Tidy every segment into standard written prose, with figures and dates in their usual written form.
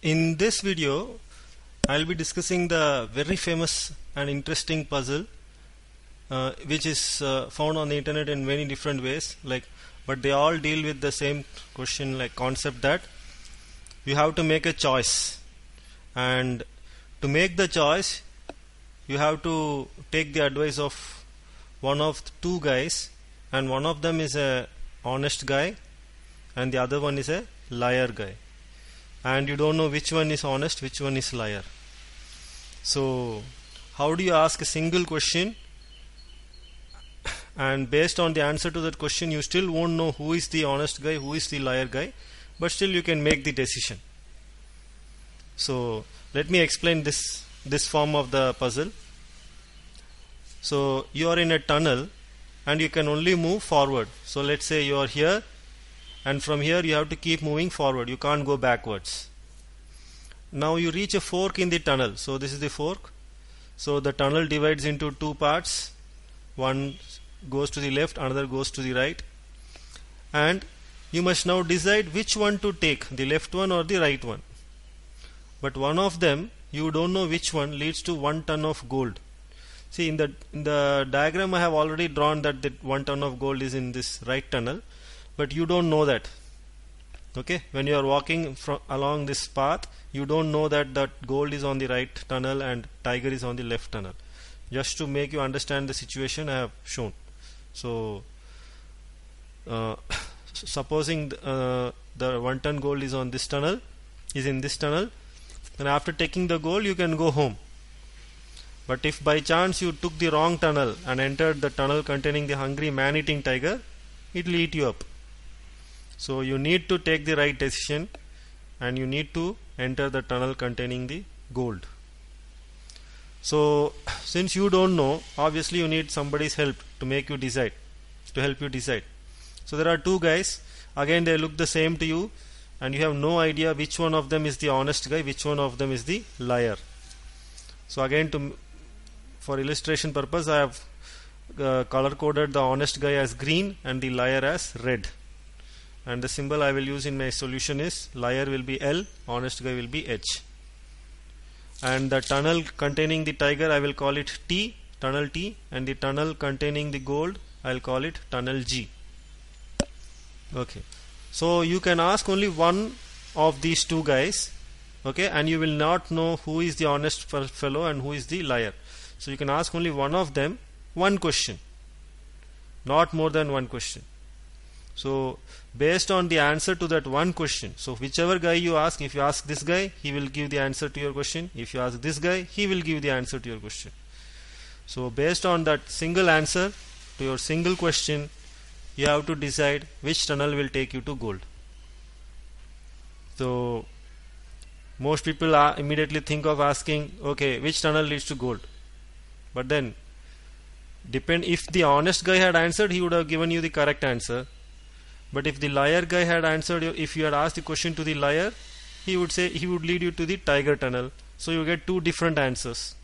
In this video I'll be discussing the very famous and interesting puzzle which is found on the internet in many different ways, but they all deal with the same question, concept, that you have to make a choice, and to make the choice you have to take the advice of one of two guys, and one of them is a honest guy and the other one is a liar guy, and you don't know which one is honest, which one is liar. So how do you ask a single question, and based on the answer to that question you still won't know who is the honest guy, who is the liar guy, but still you can make the decision. So let me explain this form of the puzzle. So you are in a tunnel and you can only move forward. So let's say you are here, and from here you have to keep moving forward, you can't go backwards. Now you reach a fork in the tunnel. So this is the fork. So the tunnel divides into two parts, one goes to the left, another goes to the right, and you must now decide which one to take, the left one or the right one. But one of them, you don't know which one, leads to 1 ton of gold. See, in the diagram I have already drawn that the 1 ton of gold is in this right tunnel, but you don't know that. Okay, when you are walking along this path, you don't know that gold is on the right tunnel and tiger is on the left tunnel. Just to make you understand the situation, I have shown. So supposing the 1 ton gold is on this tunnel, is in this tunnel, and after taking the gold you can go home. But if by chance you took the wrong tunnel and entered the tunnel containing the hungry man-eating tiger, it will eat you up. So you need to take the right decision, and you need to enter the tunnel containing the gold. So since you don't know, obviously you need somebody's help to make you decide, to help you decide. So there are two guys, again they look the same to you, and you have no idea which one of them is the honest guy, which one of them is the liar. So again, for illustration purpose, I have color coded the honest guy as green and the liar as red, and the symbol I will use in my solution is liar will be L, honest guy will be H, and the tunnel containing the tiger I will call it T, tunnel T, and the tunnel containing the gold I will call it tunnel G. Okay, so you can ask only one of these two guys, okay, and you will not know who is the honest fellow and who is the liar. So you can ask only one of them one question, not more than one question. So based on the answer to that one question, so whichever guy you ask, if you ask this guy, he will give the answer to your question. If you ask this guy, he will give the answer to your question. So based on that single answer to your single question, you have to decide which tunnel will take you to gold. So most people immediately think of asking, okay, which tunnel leads to gold? But then if the honest guy had answered, he would have given you the correct answer. But if the liar guy had answered, if you had asked the question to the liar, he would lead you to the tiger tunnel. So you get two different answers.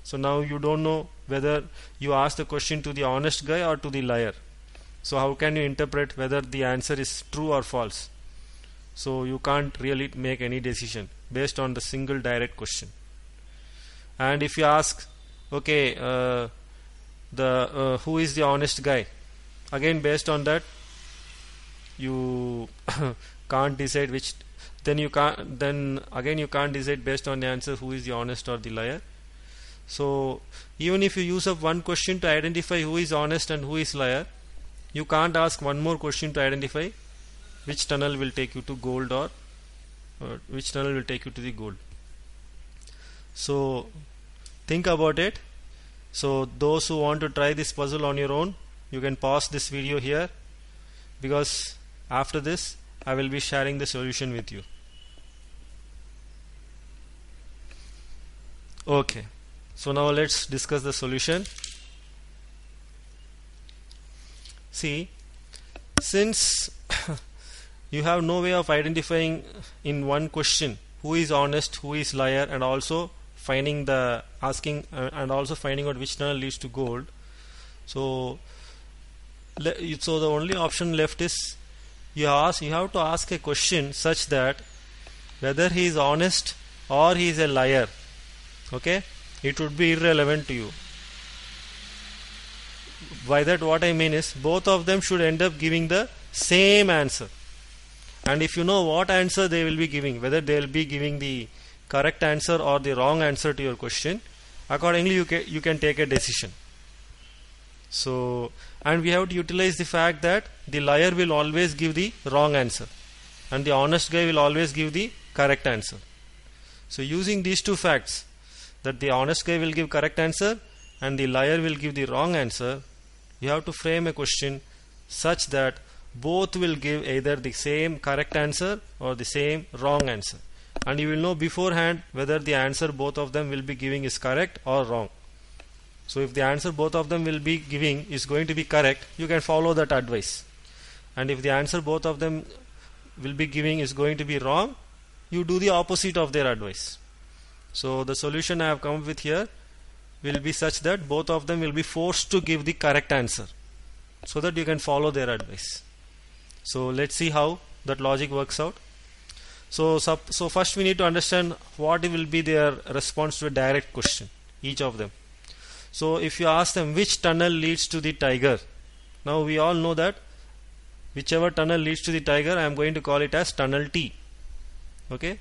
So now you don't know whether you asked the question to the honest guy or to the liar. So how can you interpret whether the answer is true or false? So you can't really make any decision based on the single direct question. And if you ask, okay, who is the honest guy? Again, based on that, you can't decide which. Then you can't decide based on the answer who is the honest or the liar. So even if you use up one question to identify who is honest and who is liar, you can't ask one more question to identify which tunnel will take you to gold, or which tunnel will take you to the gold. So think about it. So those who want to try this puzzle on your own, you can pause this video here, because after this I will be sharing the solution with you. Okay, so now let's discuss the solution. See, since you have no way of identifying in one question who is honest, who is liar, and also finding out which tunnel leads to gold, so the only option left is you have to ask a question such that whether he is honest or he is a liar, okay, it would be irrelevant to you. By that what I mean is, both of them should end up giving the same answer. And if you know what answer they will be giving, whether they will be giving the correct answer or the wrong answer to your question, accordingly you can take a decision. So, and we have to utilize the fact that the liar will always give the wrong answer and the honest guy will always give the correct answer. So using these two facts, that the honest guy will give correct answer and the liar will give the wrong answer, you have to frame a question such that both will give either the same correct answer or the same wrong answer, and you will know beforehand whether the answer both of them will be giving is correct or wrong. So if the answer both of them will be giving is going to be correct, you can follow that advice, and if the answer both of them will be giving is going to be wrong, you do the opposite of their advice. So the solution I have come up with here will be such that both of them will be forced to give the correct answer so that you can follow their advice. So let's see how that logic works out. So first we need to understand what will be their response to a direct question, each of them. So if you ask them which tunnel leads to the tiger, now we all know that whichever tunnel leads to the tiger, I am going to call it as tunnel T. Okay.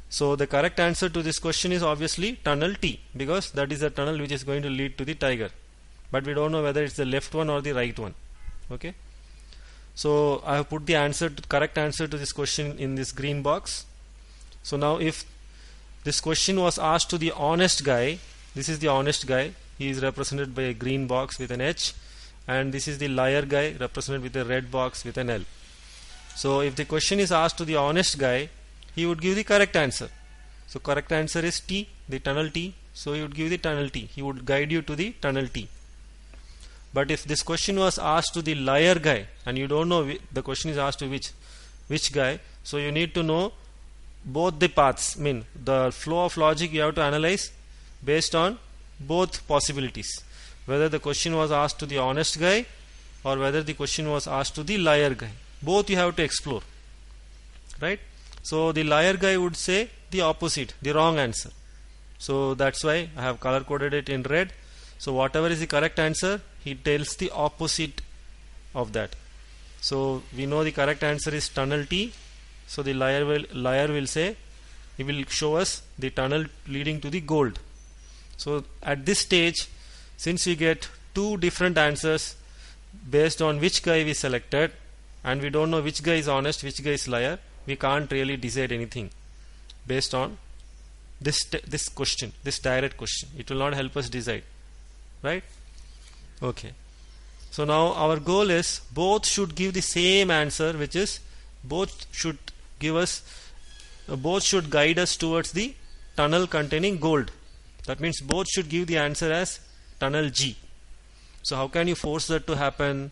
So the correct answer to this question is obviously tunnel T, because that is the tunnel which is going to lead to the tiger. But we don't know whether it's the left one or the right one. Okay. So I have put the correct answer to this question in this green box. So now if this question was asked to the honest guy, this is the honest guy, he is represented by a green box with an H, and this is the liar guy represented with a red box with an L. So if the question is asked to the honest guy, he would give the correct answer. So correct answer is T, the tunnel T. So he would give the tunnel T. He would guide you to the tunnel T. But if this question was asked to the liar guy, and you don't know the question is asked to which guy, so you need to know both the paths. I mean, the flow of logic you have to analyze based on both possibilities, whether the question was asked to the honest guy or whether the question was asked to the liar guy. Both you have to explore, right? So the liar guy would say the opposite, the wrong answer. So that's why I have color coded it in red. So whatever is the correct answer, he tells the opposite of that. So we know the correct answer is tunnel T. So the liar will say, he will show us the tunnel leading to the gold. So at this stage, since we get two different answers based on which guy we selected, and we don't know which guy is honest, which guy is liar, we can't really decide anything based on this question, this direct question. It will not help us decide, right? Okay. So now our goal is both should give the same answer, which is both should guide us towards the tunnel containing gold. That means both should give the answer as tunnel G. So how can you force that to happen?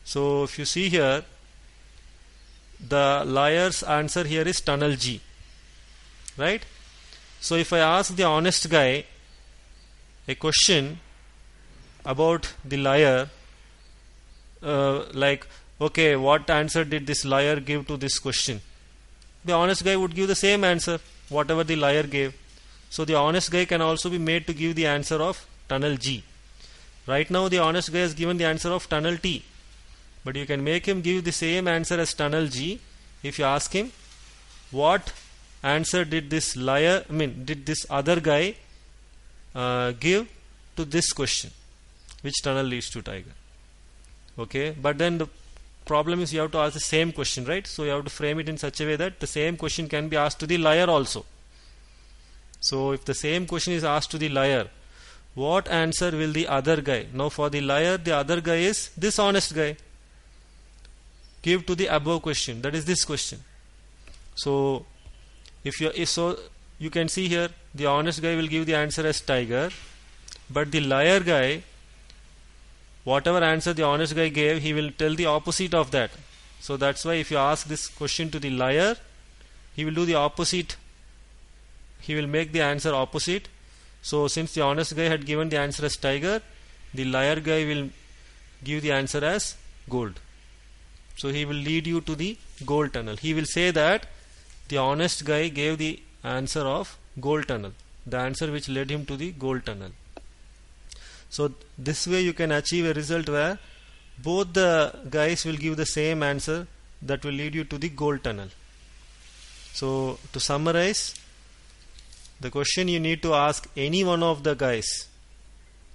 So if you see here, the liar's answer here is tunnel G, right? So if I ask the honest guy a question about the liar, like, okay, what answer did this liar give to this question? The honest guy would give the same answer, whatever the liar gave. So the honest guy can also be made to give the answer of tunnel G. Right now the honest guy has given the answer of tunnel T, but you can make him give the same answer as tunnel G if you ask him what answer did this other guy give to this question, which tunnel leads to tiger. Okay, but then the problem is you have to ask the same question, right? So you have to frame it in such a way that the same question can be asked to the liar also. So if the same question is asked to the liar, what answer will the other guy? Now for the liar, the other guy is this honest guy. Give to the above question, that is this question. So you can see here, the honest guy will give the answer as tiger, but the liar guy, whatever answer the honest guy gave, he will tell the opposite of that. So that's why if you ask this question to the liar, he will do the opposite. He will make the answer opposite. So since the honest guy had given the answer as tiger, the liar guy will give the answer as gold. So he will lead you to the gold tunnel. He will say that The honest guy gave the answer of gold tunnel, the answer which led him to the gold tunnel. So this way you can achieve a result where both the guys will give the same answer that will lead you to the gold tunnel. So to summarize, the question you need to ask any one of the guys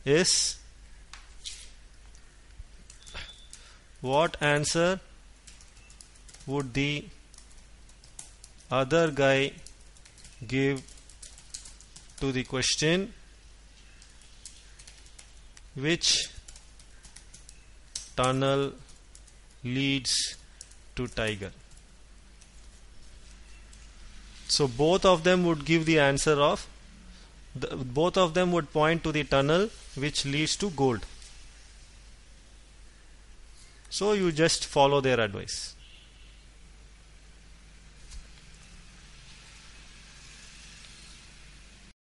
is, what answer would the other guy give to the question, which tunnel leads to tiger? So both of them would give the answer of both of them would point to the tunnel which leads to gold. So you just follow their advice.